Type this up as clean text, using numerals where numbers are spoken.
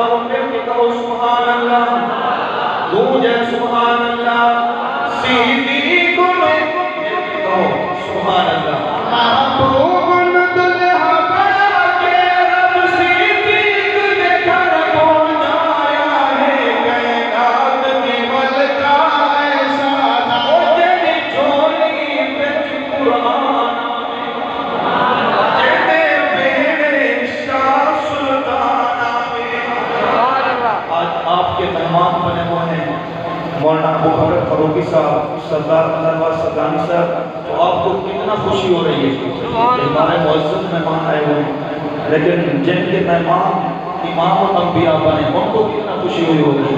आओ मिलके कहो सुभान अल्लाह, गूंजे सुभान अल्लाह, सीधी को मिलके कहो सुभान अल्लाह। मौलाना अबू बकर फरूकी साहब, सरदार अनवर सदानी साहब, तो आपको कितना खुशी हो रही है कि हमारे मुअज़्ज़ज़ मेहमान आए हुए हैं, लेकिन जिनके मेहमान इमामुल अंबिया बने उनको कितना खुशी हुई होगी।